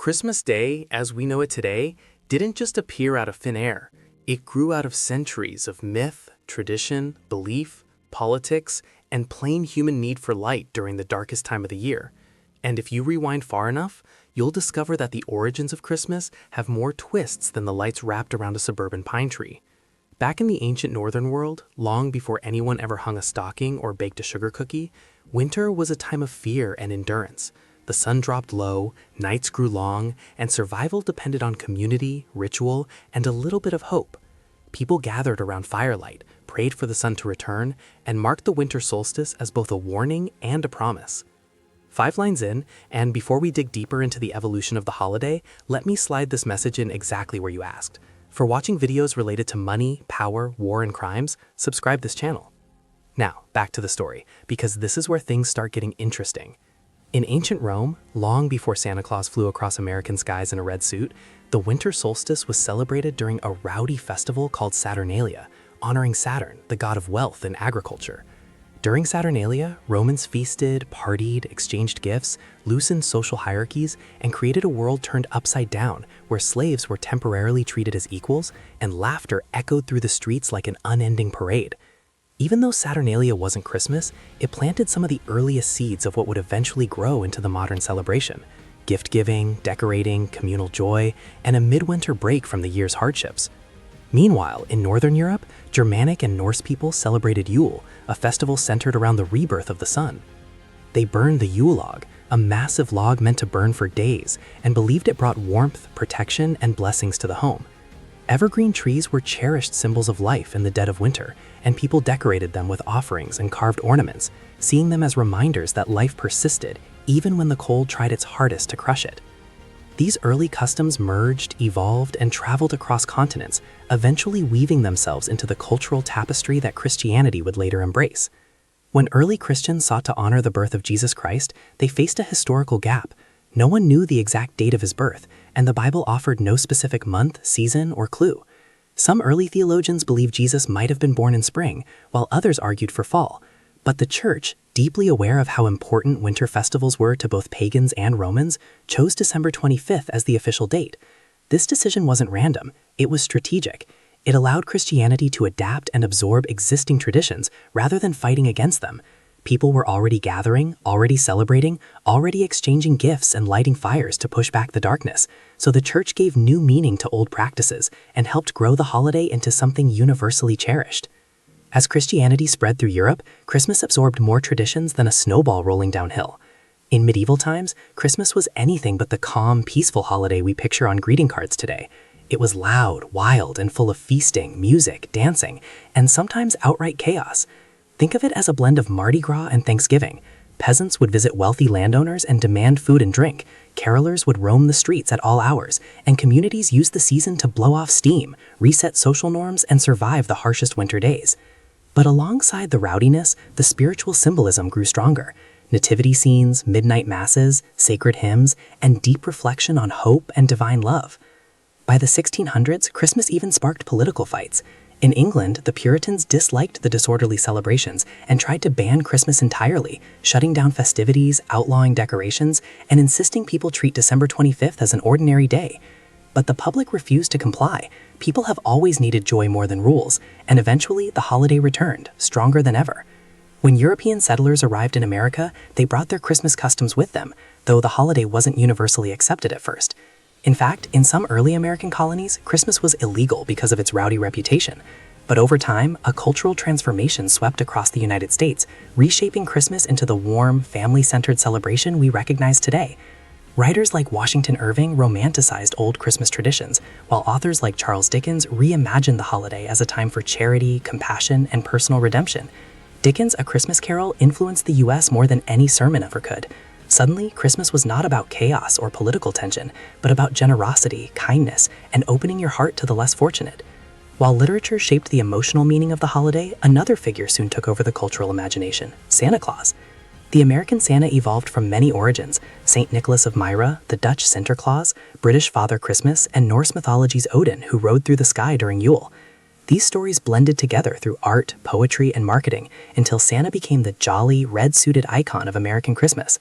Christmas Day, as we know it today, didn't just appear out of thin air. It grew out of centuries of myth, tradition, belief, politics, and plain human need for light during the darkest time of the year. And if you rewind far enough, you'll discover that the origins of Christmas have more twists than the lights wrapped around a suburban pine tree. Back in the ancient northern world, long before anyone ever hung a stocking or baked a sugar cookie, winter was a time of fear and endurance. The sun dropped low, nights grew long, and survival depended on community, ritual, and a little bit of hope. People gathered around firelight, prayed for the sun to return, and marked the winter solstice as both a warning and a promise. 5 lines in, and before we dig deeper into the evolution of the holiday, let me slide this message in exactly where you asked. For watching videos related to money, power, war, and crimes, subscribe this channel. Now, back to the story, because this is where things start getting interesting. In ancient Rome, long before Santa Claus flew across American skies in a red suit, the winter solstice was celebrated during a rowdy festival called Saturnalia, honoring Saturn, the god of wealth and agriculture. During Saturnalia, Romans feasted, partied, exchanged gifts, loosened social hierarchies, and created a world turned upside down where slaves were temporarily treated as equals and laughter echoed through the streets like an unending parade. Even though Saturnalia wasn't Christmas, it planted some of the earliest seeds of what would eventually grow into the modern celebration: gift-giving, decorating, communal joy, and a midwinter break from the year's hardships. Meanwhile, in Northern Europe, Germanic and Norse people celebrated Yule, a festival centered around the rebirth of the sun. They burned the Yule log, a massive log meant to burn for days, and believed it brought warmth, protection, and blessings to the home. Evergreen trees were cherished symbols of life in the dead of winter, and people decorated them with offerings and carved ornaments, seeing them as reminders that life persisted even when the cold tried its hardest to crush it. These early customs merged, evolved, and traveled across continents, eventually weaving themselves into the cultural tapestry that Christianity would later embrace. When early Christians sought to honor the birth of Jesus Christ, they faced a historical gap. No one knew the exact date of his birth, and the Bible offered no specific month, season, or clue. Some early theologians believed Jesus might have been born in spring, while others argued for fall. But the church, deeply aware of how important winter festivals were to both pagans and Romans, chose December 25th as the official date. This decision wasn't random, it was strategic. It allowed Christianity to adapt and absorb existing traditions rather than fighting against them. People were already gathering, already celebrating, already exchanging gifts and lighting fires to push back the darkness, so the church gave new meaning to old practices and helped grow the holiday into something universally cherished. As Christianity spread through Europe, Christmas absorbed more traditions than a snowball rolling downhill. In medieval times, Christmas was anything but the calm, peaceful holiday we picture on greeting cards today. It was loud, wild, and full of feasting, music, dancing, and sometimes outright chaos. Think of it as a blend of Mardi Gras and Thanksgiving. Peasants would visit wealthy landowners and demand food and drink. Carolers would roam the streets at all hours, and communities used the season to blow off steam, reset social norms, and survive the harshest winter days. But alongside the rowdiness, the spiritual symbolism grew stronger. Nativity scenes, midnight masses, sacred hymns, and deep reflection on hope and divine love. By the 1600s, Christmas even sparked political fights. In England, the Puritans disliked the disorderly celebrations and tried to ban Christmas entirely, shutting down festivities, outlawing decorations, and insisting people treat December 25th as an ordinary day. But the public refused to comply. People have always needed joy more than rules, and eventually the holiday returned, stronger than ever. When European settlers arrived in America, they brought their Christmas customs with them, though the holiday wasn't universally accepted at first. In fact, in some early American colonies, Christmas was illegal because of its rowdy reputation. But over time, a cultural transformation swept across the United States, reshaping Christmas into the warm, family-centered celebration we recognize today. Writers like Washington Irving romanticized old Christmas traditions, while authors like Charles Dickens reimagined the holiday as a time for charity, compassion, and personal redemption. Dickens' A Christmas Carol influenced the US more than any sermon ever could. Suddenly, Christmas was not about chaos or political tension, but about generosity, kindness, and opening your heart to the less fortunate. While literature shaped the emotional meaning of the holiday, another figure soon took over the cultural imagination: Santa Claus. The American Santa evolved from many origins: Saint Nicholas of Myra, the Dutch Sinterklaas, British Father Christmas, and Norse mythology's Odin, who rode through the sky during Yule. These stories blended together through art, poetry, and marketing until Santa became the jolly, red-suited icon of American Christmas.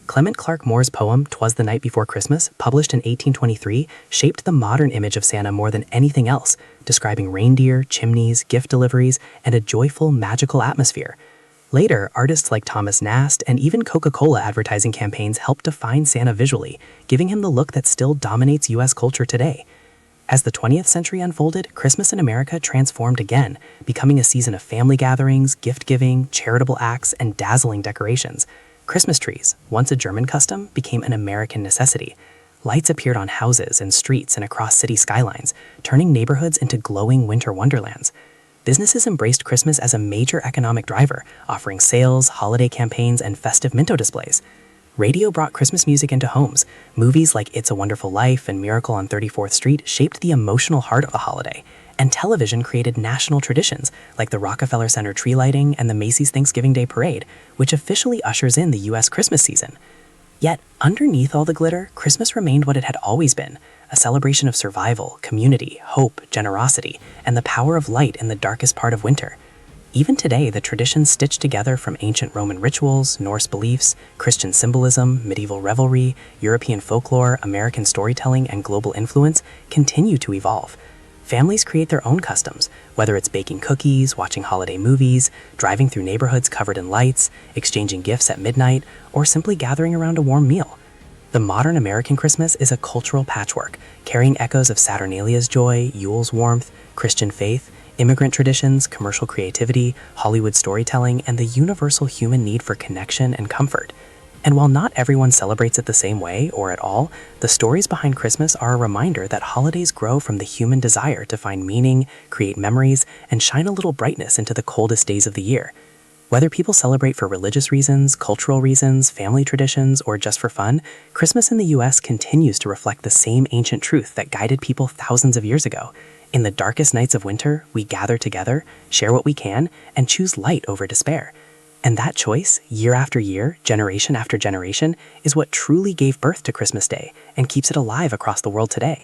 Clement Clark Moore's poem, "'Twas the Night Before Christmas," published in 1823, shaped the modern image of Santa more than anything else, describing reindeer, chimneys, gift deliveries, and a joyful, magical atmosphere. Later, artists like Thomas Nast and even Coca-Cola advertising campaigns helped define Santa visually, giving him the look that still dominates U.S. culture today. As the 20th century unfolded, Christmas in America transformed again, becoming a season of family gatherings, gift-giving, charitable acts, and dazzling decorations. Christmas trees, once a German custom, became an American necessity. Lights appeared on houses and streets and across city skylines, turning neighborhoods into glowing winter wonderlands. Businesses embraced Christmas as a major economic driver, offering sales, holiday campaigns, and festive Minto displays. Radio brought Christmas music into homes. Movies like It's a Wonderful Life and Miracle on 34th Street shaped the emotional heart of the holiday. And television created national traditions, like the Rockefeller Center tree lighting and the Macy's Thanksgiving Day Parade, which officially ushers in the U.S. Christmas season. Yet, underneath all the glitter, Christmas remained what it had always been, a celebration of survival, community, hope, generosity, and the power of light in the darkest part of winter. Even today, the traditions stitched together from ancient Roman rituals, Norse beliefs, Christian symbolism, medieval revelry, European folklore, American storytelling, and global influence continue to evolve. Families create their own customs, whether it's baking cookies, watching holiday movies, driving through neighborhoods covered in lights, exchanging gifts at midnight, or simply gathering around a warm meal. The modern American Christmas is a cultural patchwork, carrying echoes of Saturnalia's joy, Yule's warmth, Christian faith, immigrant traditions, commercial creativity, Hollywood storytelling, and the universal human need for connection and comfort. And while not everyone celebrates it the same way or at all, the stories behind Christmas are a reminder that holidays grow from the human desire to find meaning, create memories, and shine a little brightness into the coldest days of the year. Whether people celebrate for religious reasons, cultural reasons, family traditions, or just for fun, Christmas in the U.S. continues to reflect the same ancient truth that guided people thousands of years ago. In the darkest nights of winter, we gather together, share what we can, and choose light over despair. And that choice, year after year, generation after generation, is what truly gave birth to Christmas Day and keeps it alive across the world today.